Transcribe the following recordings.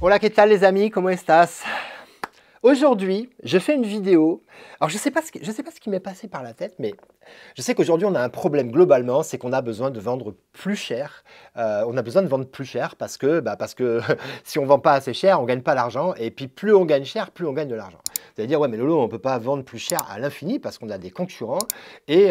Hola, ¿qué tal les amis? ¿Cómo estás? Aujourd'hui, je fais une vidéo. Alors, je sais pas ce qui m'est passé par la tête, mais je sais qu'aujourd'hui, on a un problème globalement, c'est qu'on a besoin de vendre plus cher. On a besoin de vendre plus cher parce que si on ne vend pas assez cher, on ne gagne pas l'argent. Et puis, plus on gagne cher, plus on gagne de l'argent. C'est-à-dire, ouais, mais Lolo, on ne peut pas vendre plus cher à l'infini parce qu'on a des concurrents. Et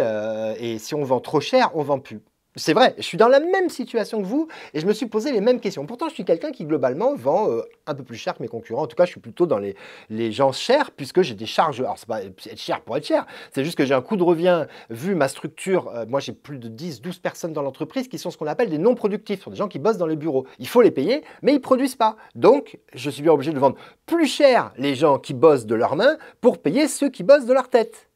si on vend trop cher, on ne vend plus. C'est vrai, je suis dans la même situation que vous et je me suis posé les mêmes questions. Pourtant, je suis quelqu'un qui, globalement, vend un peu plus cher que mes concurrents. En tout cas, je suis plutôt dans les gens chers puisque j'ai des charges. Alors, c'est pas être cher pour être cher. C'est juste que j'ai un coût de revient, vu ma structure. Moi, j'ai plus de 10, 12 personnes dans l'entreprise qui sont ce qu'on appelle des non-productifs. Ce sont des gens qui bossent dans les bureaux. Il faut les payer, mais ils ne produisent pas. Donc, je suis bien obligé de vendre plus cher les gens qui bossent de leurs mains pour payer ceux qui bossent de leur tête.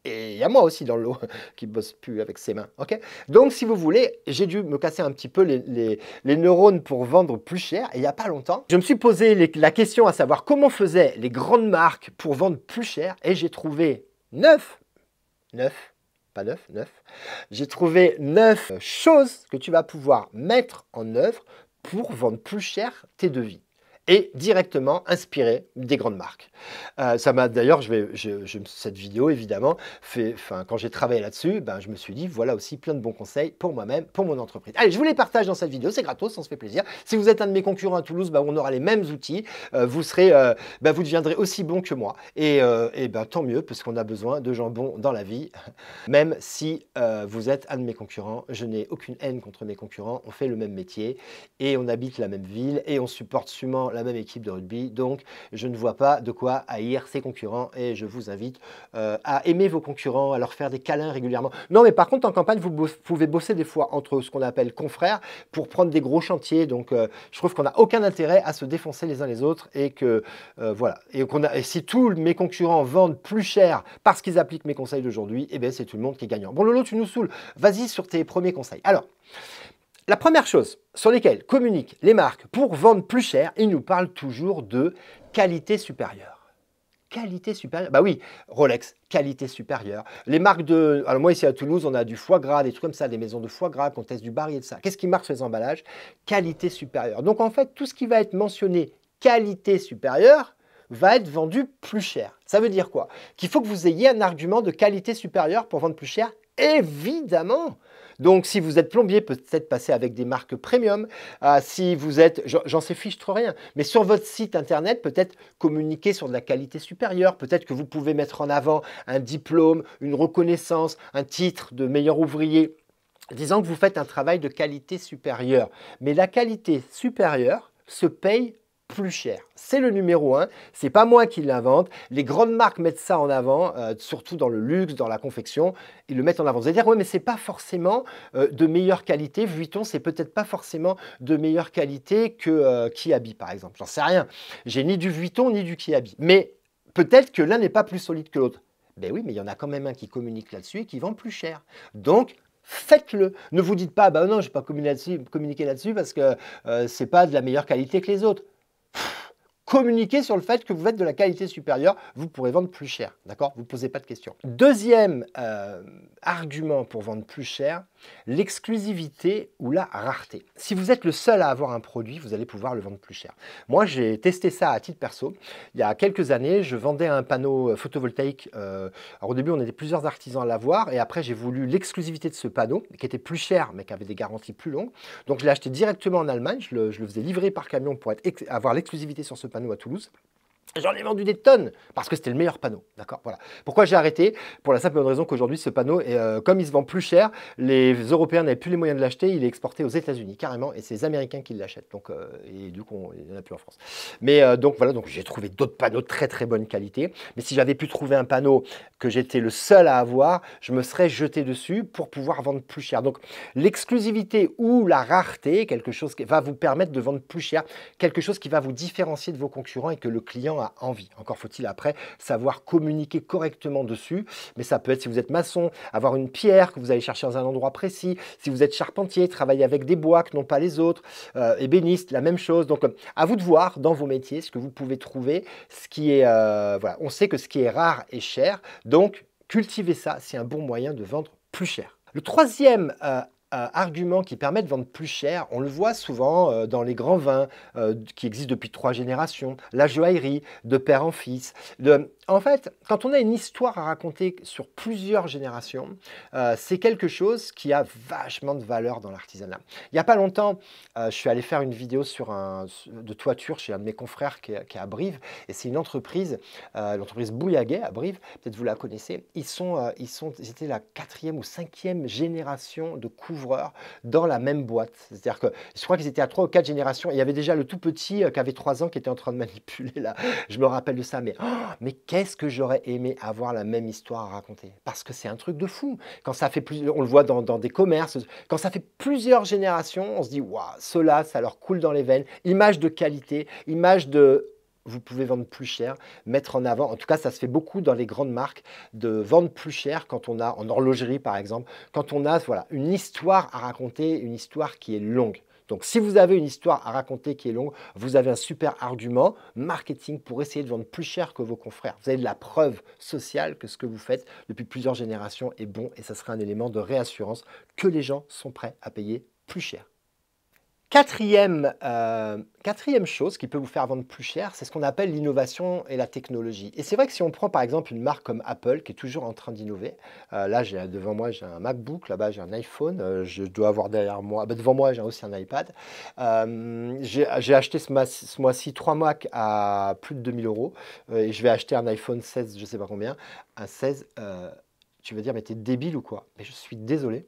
Et il y a moi aussi dans le lot qui ne bosse plus avec ses mains. Okay, donc, si vous voulez, j'ai dû me casser un petit peu les neurones pour vendre plus cher. Et il n'y a pas longtemps, je me suis posé la question à savoir comment faisaient les grandes marques pour vendre plus cher. Et j'ai trouvé 9, j'ai trouvé 9 choses que tu vas pouvoir mettre en œuvre pour vendre plus cher tes devis. Et directement inspiré des grandes marques. Ça m'a d'ailleurs, cette vidéo évidemment, quand j'ai travaillé là-dessus, je me suis dit voilà aussi plein de bons conseils pour moi-même, pour mon entreprise. Allez, je vous les partage dans cette vidéo, c'est gratos, on se fait plaisir. Si vous êtes un de mes concurrents à Toulouse, on aura les mêmes outils, vous deviendrez aussi bon que moi. Et tant mieux, parce qu'on a besoin de gens bons dans la vie. Même si vous êtes un de mes concurrents, je n'ai aucune haine contre mes concurrents, on fait le même métier et on habite la même ville et on supporte sûrement la même équipe de rugby, donc je ne vois pas de quoi haïr ses concurrents et je vous invite à aimer vos concurrents, à leur faire des câlins régulièrement. Non, mais par contre, en campagne, vous pouvez bosser des fois entre ce qu'on appelle confrères pour prendre des gros chantiers, donc je trouve qu'on n'a aucun intérêt à se défoncer les uns les autres et que, voilà. Et si tous mes concurrents vendent plus cher parce qu'ils appliquent mes conseils d'aujourd'hui, eh bien, c'est tout le monde qui est gagnant. Bon, Lolo, tu nous saoules. Vas-y sur tes premiers conseils. Alors, la première chose sur lesquelles communiquent les marques pour vendre plus cher, ils nous parlent toujours de qualité supérieure. Qualité supérieure, bah oui, Rolex, qualité supérieure. Les marques de... Alors moi ici à Toulouse, on a du foie gras, des trucs comme ça, des maisons de foie gras, qu'on teste du Barry et de ça. Qu'est-ce qui marque sur les emballages? Qualité supérieure. Donc en fait, tout ce qui va être mentionné qualité supérieure va être vendu plus cher. Ça veut dire quoi? Qu'il faut que vous ayez un argument de qualité supérieure pour vendre plus cher? Évidemment! Donc, si vous êtes plombier, peut-être passer avec des marques premium. Si vous êtes, j'en sais fiche trop rien, mais sur votre site internet, peut-être communiquer sur de la qualité supérieure. Peut-être que vous pouvez mettre en avant un diplôme, une reconnaissance, un titre de meilleur ouvrier, disant que vous faites un travail de qualité supérieure. Mais la qualité supérieure se paye plus cher. C'est le numéro 1, c'est pas moi qui l'invente. Les grandes marques mettent ça en avant, surtout dans le luxe, dans la confection, ils le mettent en avant. Vous allez dire, ouais, mais c'est pas forcément de meilleure qualité. Vuitton, c'est peut-être pas forcément de meilleure qualité que Kiabi, par exemple. J'en sais rien. J'ai ni du Vuitton ni du Kiabi. Mais peut-être que l'un n'est pas plus solide que l'autre. Ben oui, mais il y en a quand même un qui communique là-dessus et qui vend plus cher. Donc, faites-le. Ne vous dites pas, non, je ne vais pas communiquer là-dessus parce que c'est pas de la meilleure qualité que les autres. Communiquez sur le fait que vous êtes de la qualité supérieure, vous pourrez vendre plus cher, d'accord? Vous ne posez pas de questions. Deuxième argument pour vendre plus cher, l'exclusivité ou la rareté. Si vous êtes le seul à avoir un produit, vous allez pouvoir le vendre plus cher. Moi, j'ai testé ça à titre perso. Il y a quelques années, je vendais un panneau photovoltaïque. Alors au début, on était plusieurs artisans à l'avoir et après, j'ai voulu l'exclusivité de ce panneau qui était plus cher mais qui avait des garanties plus longues. Donc, je l'ai acheté directement en Allemagne. Je le faisais livrer par camion pour avoir l'exclusivité sur ce panneau à Toulouse. J'en ai vendu des tonnes parce que c'était le meilleur panneau, d'accord? Voilà. Pourquoi j'ai arrêté? Pour la simple raison qu'aujourd'hui, ce panneau, comme il se vend plus cher, les Européens n'avaient plus les moyens de l'acheter, il est exporté aux États-Unis carrément et c'est les Américains qui l'achètent. Donc, et du coup, il n'y en a plus en France. Mais donc voilà, donc j'ai trouvé d'autres panneaux de très très bonne qualité. Mais si j'avais pu trouver un panneau que j'étais le seul à avoir, je me serais jeté dessus pour pouvoir vendre plus cher. Donc l'exclusivité ou la rareté, quelque chose qui va vous permettre de vendre plus cher, quelque chose qui va vous différencier de vos concurrents et que le client a envie. Encore faut-il après savoir communiquer correctement dessus, mais ça peut être si vous êtes maçon, avoir une pierre que vous allez chercher dans un endroit précis, si vous êtes charpentier, travailler avec des bois que non pas les autres, ébéniste, la même chose. Donc à vous de voir dans vos métiers ce que vous pouvez trouver, ce qui est, voilà, on sait que ce qui est rare est cher, donc cultiver ça, c'est un bon moyen de vendre plus cher. Le troisième argument qui permet de vendre plus cher, on le voit souvent dans les grands vins qui existent depuis 3 générations, la joaillerie, de père en fils. En fait, quand on a une histoire à raconter sur plusieurs générations, c'est quelque chose qui a vachement de valeur dans l'artisanat. Il n'y a pas longtemps, je suis allé faire une vidéo de toiture chez un de mes confrères qui est à Brive, et c'est une entreprise, l'entreprise Bouillaguet à Brive, peut-être vous la connaissez. Ils étaient la 4e ou 5e génération de couvreurs dans la même boîte. C'est-à-dire que je crois qu'ils étaient à 3 ou 4 générations. Et il y avait déjà le tout petit qui avait 3 ans qui était en train de manipuler là. Je me rappelle de ça, mais qu'est-ce que j'aurais aimé avoir la même histoire à raconter? Parce que c'est un truc de fou. Quand ça fait on le voit dans des commerces, quand ça fait plusieurs générations, on se dit waouh, ceux-là, ça leur coule dans les veines. Image de qualité, image de vous pouvez vendre plus cher, mettre en avant, en tout cas ça se fait beaucoup dans les grandes marques, de vendre plus cher quand on a, en horlogerie par exemple, quand on a voilà, une histoire à raconter, une histoire qui est longue. Donc si vous avez une histoire à raconter qui est longue, vous avez un super argument marketing pour essayer de vendre plus cher que vos confrères. Vous avez de la preuve sociale que ce que vous faites depuis plusieurs générations est bon et ça sera un élément de réassurance que les gens sont prêts à payer plus cher. Quatrième chose qui peut vous faire vendre plus cher, c'est ce qu'on appelle l'innovation et la technologie. Et c'est vrai que si on prend par exemple une marque comme Apple qui est toujours en train d'innover, là devant moi j'ai un MacBook, là-bas j'ai un iPhone, je dois avoir derrière moi, devant moi j'ai aussi un iPad. J'ai acheté ce mois-ci 3 Macs à plus de 2000 € et je vais acheter un iPhone 16, je ne sais pas combien, un 16, tu vas dire mais t'es débile ou quoi? Mais je suis désolé.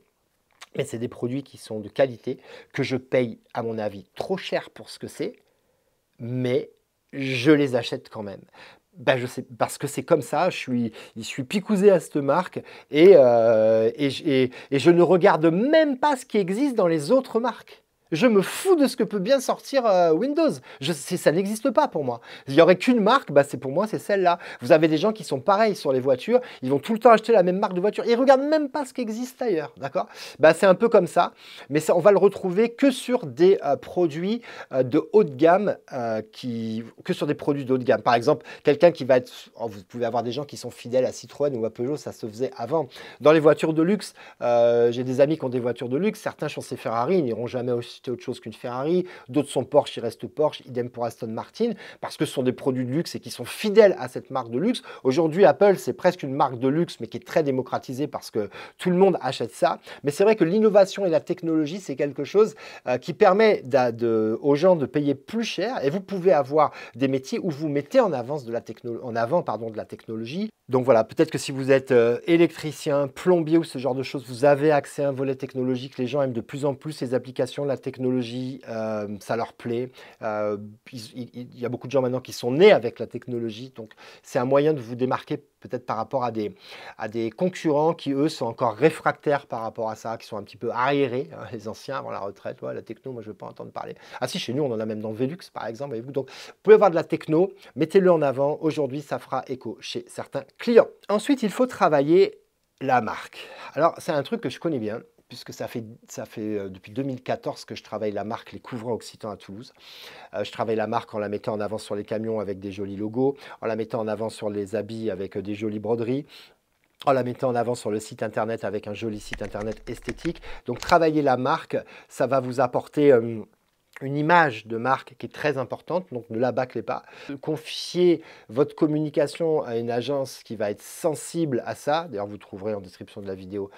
Mais c'est des produits qui sont de qualité, que je paye, à mon avis, trop cher pour ce que c'est, mais je les achète quand même. Ben, je sais, parce que c'est comme ça, je suis picousé à cette marque et je ne regarde même pas ce qui existe dans les autres marques. Je me fous de ce que peut bien sortir Windows. Ça n'existe pas pour moi. Il n'y aurait qu'une marque, bah pour moi, c'est celle-là. Vous avez des gens qui sont pareils sur les voitures, ils vont tout le temps acheter la même marque de voiture. Ils ne regardent même pas ce qui existe ailleurs, d'accord? Bah, c'est un peu comme ça, mais ça, on va le retrouver que sur des produits de haut de gamme, que sur des produits de haut de gamme. Par exemple, quelqu'un qui va être... Oh, vous pouvez avoir des gens qui sont fidèles à Citroën ou à Peugeot, ça se faisait avant. Dans les voitures de luxe, j'ai des amis qui ont des voitures de luxe, certains sont ces Ferrari, ils n'iront jamais acheter autre chose qu'une Ferrari, d'autres sont Porsche, ils restent Porsche, idem pour Aston Martin, parce que ce sont des produits de luxe et qui sont fidèles à cette marque de luxe. Aujourd'hui, Apple, c'est presque une marque de luxe, mais qui est très démocratisée parce que tout le monde achète ça. Mais c'est vrai que l'innovation et la technologie, c'est quelque chose qui permet aux gens de payer plus cher, et vous pouvez avoir des métiers où vous mettez en avant de la technologie. Donc voilà, peut-être que si vous êtes électricien, plombier ou ce genre de choses, vous avez accès à un volet technologique. Les gens aiment de plus en plus les applications, la technologie, ça leur plaît. Il y a beaucoup de gens maintenant qui sont nés avec la technologie, donc c'est un moyen de vous démarquer peut-être par rapport à des concurrents qui, eux, sont encore réfractaires par rapport à ça, qui sont un petit peu arriérés, hein, les anciens avant la retraite. Ouais, la techno, moi, je ne veux pas entendre parler. Ah si, chez nous, on en a même dans Velux, par exemple. Voyez-vous. Donc, vous pouvez avoir de la techno, mettez-le en avant. Aujourd'hui, ça fera écho chez certains clients. Ensuite, il faut travailler la marque. Alors, c'est un truc que je connais bien, puisque ça fait depuis 2014 que je travaille la marque Les Couvrants Occitans à Toulouse. Je travaille la marque en la mettant en avant sur les camions avec des jolis logos, en la mettant en avant sur les habits avec des jolies broderies, en la mettant en avant sur le site internet avec un joli site internet esthétique. Donc travailler la marque, ça va vous apporter une image de marque qui est très importante, donc ne la bâclez pas. Confiez votre communication à une agence qui va être sensible à ça. D'ailleurs, vous trouverez en description de la vidéo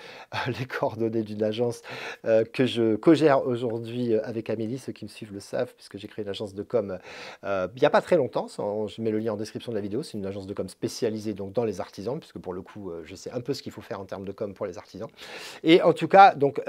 les coordonnées d'une agence que je co-gère aujourd'hui avec Amélie. Ceux qui me suivent le savent, puisque j'ai créé une agence de com il n'y a pas très longtemps. Je mets le lien en description de la vidéo. C'est une agence de com spécialisée donc, dans les artisans, puisque pour le coup, je sais un peu ce qu'il faut faire en termes de com pour les artisans. Et en tout cas, donc,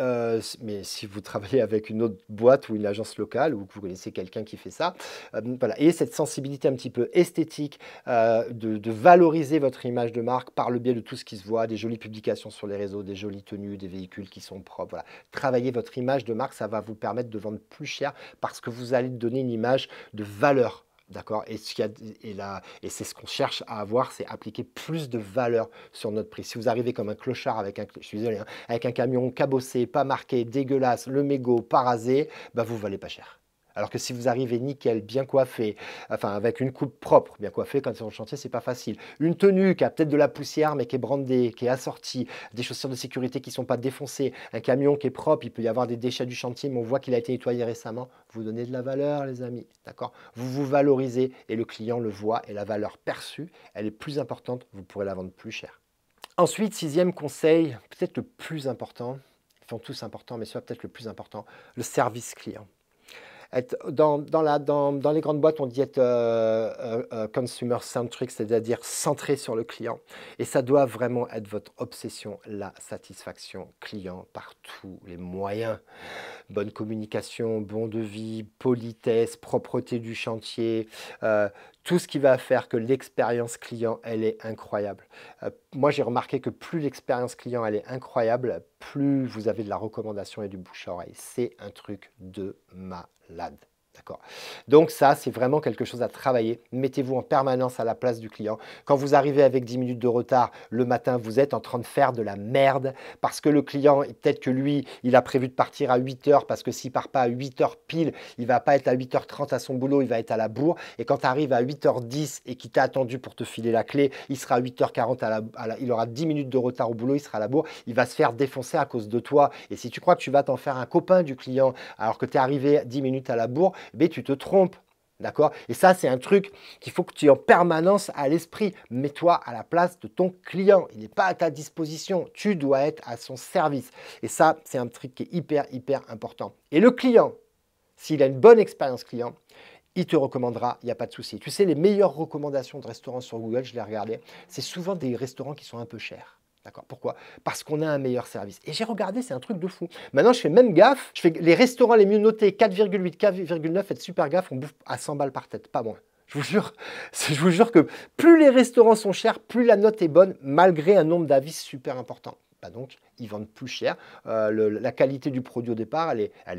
mais si vous travaillez avec une autre boîte ou une agence locale, ou que vous connaissez quelqu'un qui fait ça, voilà. Et cette sensibilité un petit peu esthétique, de valoriser votre image de marque par le biais de tout ce qui se voit, des jolies publications sur les réseaux, des jolies tenues, des véhicules qui sont propres. Voilà. Travailler votre image de marque, ça va vous permettre de vendre plus cher parce que vous allez donner une image de valeur. D'accord, et c'est ce qu'on cherche à avoir, c'est appliquer plus de valeur sur notre prix. Si vous arrivez comme un clochard je suis désolé, hein, avec un camion cabossé, pas marqué, dégueulasse, le mégot, pas rasé, bah vous valez pas cher. Alors que si vous arrivez nickel, bien coiffé, enfin avec une coupe propre, bien coiffé quand c'est en chantier, c'est pas facile. Une tenue qui a peut-être de la poussière mais qui est brandée, qui est assortie, des chaussures de sécurité qui ne sont pas défoncées, un camion qui est propre, il peut y avoir des déchets du chantier, mais on voit qu'il a été nettoyé récemment. Vous donnez de la valeur, les amis, d'accord? Vous vous valorisez et le client le voit et la valeur perçue, elle est plus importante, vous pourrez la vendre plus cher. Ensuite, sixième conseil, peut-être le plus important, ils sont tous importants, mais celui-là peut-être le plus important, le service client. Dans les grandes boîtes, on dit être consumer centric, c'est-à-dire centré sur le client. Et ça doit vraiment être votre obsession, la satisfaction client par tous les moyens. Bonne communication, bon devis, politesse, propreté du chantier, tout ce qui va faire que l'expérience client, elle est incroyable. Moi, j'ai remarqué que plus l'expérience client, elle est incroyable, plus vous avez de la recommandation et du bouche à oreille. C'est un truc de malade. D'accord. Donc ça, c'est vraiment quelque chose à travailler. Mettez-vous en permanence à la place du client. Quand vous arrivez avec 10 minutes de retard le matin, vous êtes en train de faire de la merde parce que le client, peut-être que lui, il a prévu de partir à 8 heures parce que s'il ne part pas à 8 heures pile, il ne va pas être à 8h30 à son boulot, il va être à la bourre. Et quand tu arrives à 8h10 et qu'il t'a attendu pour te filer la clé, il sera à 8h40, il aura 10 minutes de retard au boulot, il sera à la bourre, il va se faire défoncer à cause de toi. Et si tu crois que tu vas t'en faire un copain du client alors que tu es arrivé 10 minutes à la bourre, mais tu te trompes. D'accord? Et ça, c'est un truc qu'il faut que tu aies en permanence à l'esprit. Mets-toi à la place de ton client. Il n'est pas à ta disposition. Tu dois être à son service. Et ça, c'est un truc qui est hyper important. Et le client, s'il a une bonne expérience client, il te recommandera, il n'y a pas de souci. Tu sais, les meilleures recommandations de restaurants sur Google, je les regardais, c'est souvent des restaurants qui sont un peu chers. D'accord? Pourquoi? Parce qu'on a un meilleur service. Et j'ai regardé, c'est un truc de fou. Maintenant, je fais même gaffe. Je fais les restaurants les mieux notés, 4,8, 4,9, faites super gaffe, on bouffe à 100 balles par tête, pas moins. Je vous jure que plus les restaurants sont chers, plus la note est bonne, malgré un nombre d'avis super important. Bah donc, ils vendent plus cher. La qualité du produit au départ,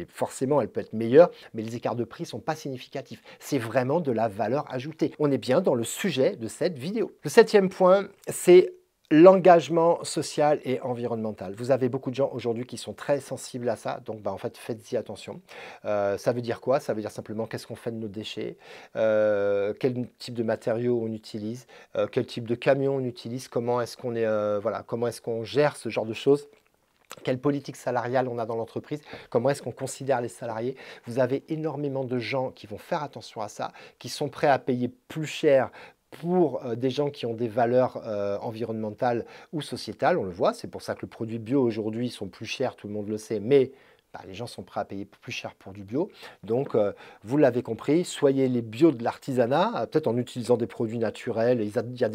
forcément, elle peut être meilleure, mais les écarts de prix ne sont pas significatifs. C'est vraiment de la valeur ajoutée. On est bien dans le sujet de cette vidéo. Le septième point, c'est l'engagement social et environnemental. Vous avez beaucoup de gens aujourd'hui qui sont très sensibles à ça, donc en fait, faites-y attention. Ça veut dire quoi? Ça veut dire simplement qu'est-ce qu'on fait de nos déchets, quel type de matériaux on utilise, quel type de camion on utilise, comment est-ce qu'on comment est-ce qu'on gère ce genre de choses. Quelle politique salariale on a dans l'entreprise, comment est-ce qu'on considère les salariés. Vous avez énormément de gens qui vont faire attention à ça, qui sont prêts à payer plus cher pour des gens qui ont des valeurs environnementales ou sociétales, on le voit, c'est pour ça que le produit bio aujourd'hui sont plus chers, tout le monde le sait, mais les gens sont prêts à payer plus cher pour du bio. Donc, vous l'avez compris, soyez les bio de l'artisanat, peut-être en utilisant des produits naturels. Il y a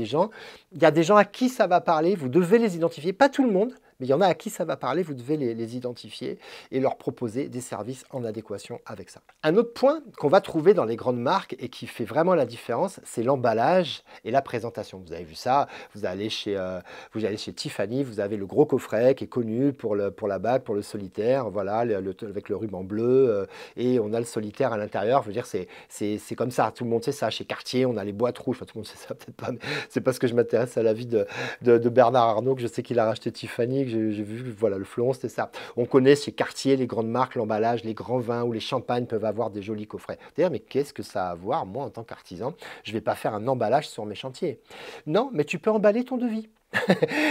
des gens à qui ça va parler, vous devez les identifier, pas tout le monde, mais il y en a à qui ça va parler, vous devez les identifier et leur proposer des services en adéquation avec ça. Un autre point qu'on va trouver dans les grandes marques et qui fait vraiment la différence, c'est l'emballage et la présentation. Vous avez vu ça, vous allez chez Tiffany, vous avez le gros coffret qui est connu pour la bague, pour le solitaire, voilà, avec le ruban bleu, et on a le solitaire à l'intérieur. Je veux dire, c'est comme ça, tout le monde sait ça. Chez Cartier, on a les boîtes rouges, enfin, tout le monde sait ça, peut-être pas, mais c'est parce que je m'intéresse à la vie de Bernard Arnault que je sais qu'il a racheté Tiffany, que j'ai vu, voilà, le fleuron, c'était ça. On connaît chez Cartier les grandes marques, l'emballage, les grands vins ou les champagnes peuvent avoir des jolis coffrets. D'ailleurs, mais qu'est-ce que ça a à voir, moi, en tant qu'artisan? Je ne vais pas faire un emballage sur mes chantiers. Non, mais tu peux emballer ton devis.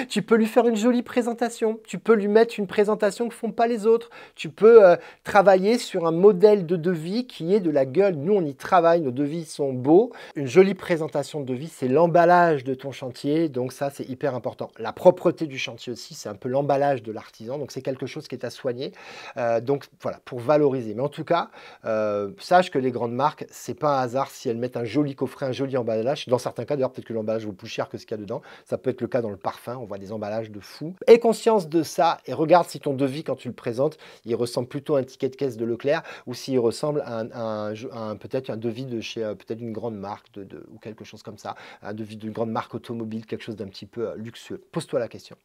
Tu peux lui faire une jolie présentation, tu peux lui mettre une présentation que ne font pas les autres, tu peux travailler sur un modèle de devis qui est de la gueule. Nous, on y travaille, nos devis sont beaux. Une jolie présentation de devis, c'est l'emballage de ton chantier, donc ça, c'est hyper important. La propreté du chantier aussi, c'est un peu l'emballage de l'artisan, donc c'est quelque chose qui est à soigner. Donc voilà, pour valoriser. Mais en tout cas, sache que les grandes marques, c'est pas un hasard si elles mettent un joli coffret, un joli emballage. Dans certains cas, d'ailleurs, peut-être que l'emballage vaut plus cher que ce qu'il y a dedans. Ça peut être le cas dans le parfum, on voit des emballages de fou. Aie conscience de ça et regarde si ton devis, quand tu le présentes, il ressemble plutôt à un ticket de caisse de Leclerc ou s'il ressemble à peut-être un devis de chez peut-être une grande marque ou quelque chose comme ça, un devis d'une grande marque automobile, quelque chose d'un petit peu luxueux. Pose-toi la question.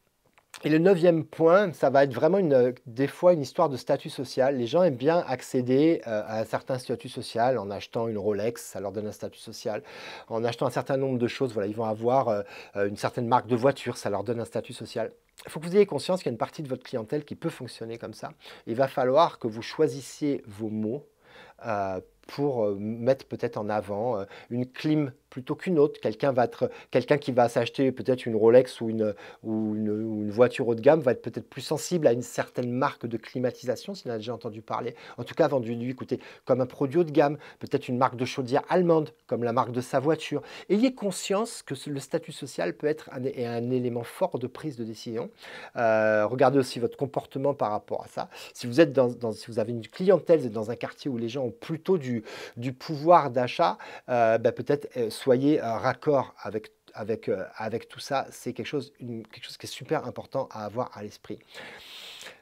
Et le neuvième point, ça va être vraiment des fois une histoire de statut social. Les gens aiment bien accéder à un certain statut social en achetant une Rolex, ça leur donne un statut social. En achetant un certain nombre de choses, voilà, ils vont avoir une certaine marque de voiture, ça leur donne un statut social. Il faut que vous ayez conscience qu'il y a une partie de votre clientèle qui peut fonctionner comme ça. Il va falloir que vous choisissiez vos mots pour mettre peut-être en avant une clim plutôt qu'une autre. Quelqu'un qui va s'acheter peut-être une Rolex ou une voiture haut de gamme va être peut-être plus sensible à une certaine marque de climatisation, s'il en a déjà entendu parler. En tout cas, vendu lui, écoutez, comme un produit haut de gamme, peut-être une marque de chaudière allemande, comme la marque de sa voiture. Ayez conscience que le statut social peut être un élément fort de prise de décision. Regardez aussi votre comportement par rapport à ça. Si vous êtes si vous avez une clientèle, vous êtes dans un quartier où les gens ont plutôt du pouvoir d'achat, peut-être soyez raccord avec tout ça. C'est quelque chose qui est super important à avoir à l'esprit.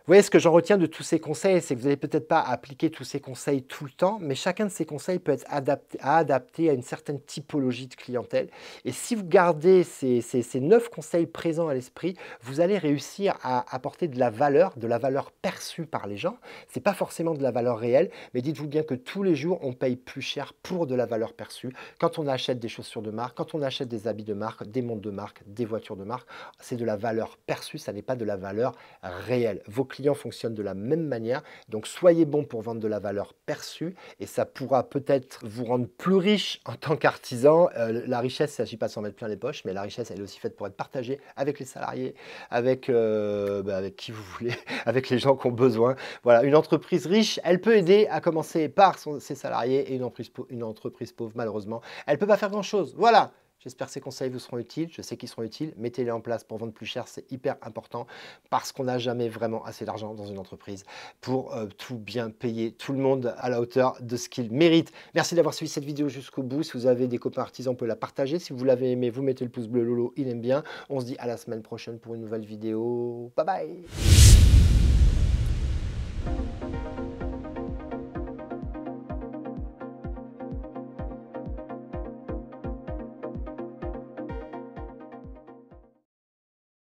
Vous voyez, ce que j'en retiens de tous ces conseils, c'est que vous n'allez peut-être pas appliquer tous ces conseils tout le temps, mais chacun de ces conseils peut être adapté à une certaine typologie de clientèle. Et si vous gardez ces 9 conseils présents à l'esprit, vous allez réussir à apporter de la valeur perçue par les gens. Ce n'est pas forcément de la valeur réelle, mais dites-vous bien que tous les jours, on paye plus cher pour de la valeur perçue. Quand on achète des chaussures de marque, quand on achète des habits de marque, des montres de marque, des voitures de marque, c'est de la valeur perçue, ça n'est pas de la valeur réelle. Vos clients fonctionnent de la même manière, donc soyez bon pour vendre de la valeur perçue et ça pourra peut-être vous rendre plus riche en tant qu'artisan. La richesse, il ne s'agit pas de s'en mettre plein les poches, mais la richesse, elle est aussi faite pour être partagée avec les salariés, avec qui vous voulez, avec les gens qui ont besoin. Voilà, une entreprise riche, elle peut aider à commencer par ses salariés, et une entreprise pauvre, malheureusement, elle ne peut pas faire grand-chose. Voilà. J'espère que ces conseils vous seront utiles. Je sais qu'ils seront utiles. Mettez-les en place pour vendre plus cher. C'est hyper important parce qu'on n'a jamais vraiment assez d'argent dans une entreprise pour tout bien payer tout le monde à la hauteur de ce qu'il mérite. Merci d'avoir suivi cette vidéo jusqu'au bout. Si vous avez des copains artisans, on peut la partager. Si vous l'avez aimé, vous mettez le pouce bleu. Lolo, il aime bien. On se dit à la semaine prochaine pour une nouvelle vidéo. Bye bye.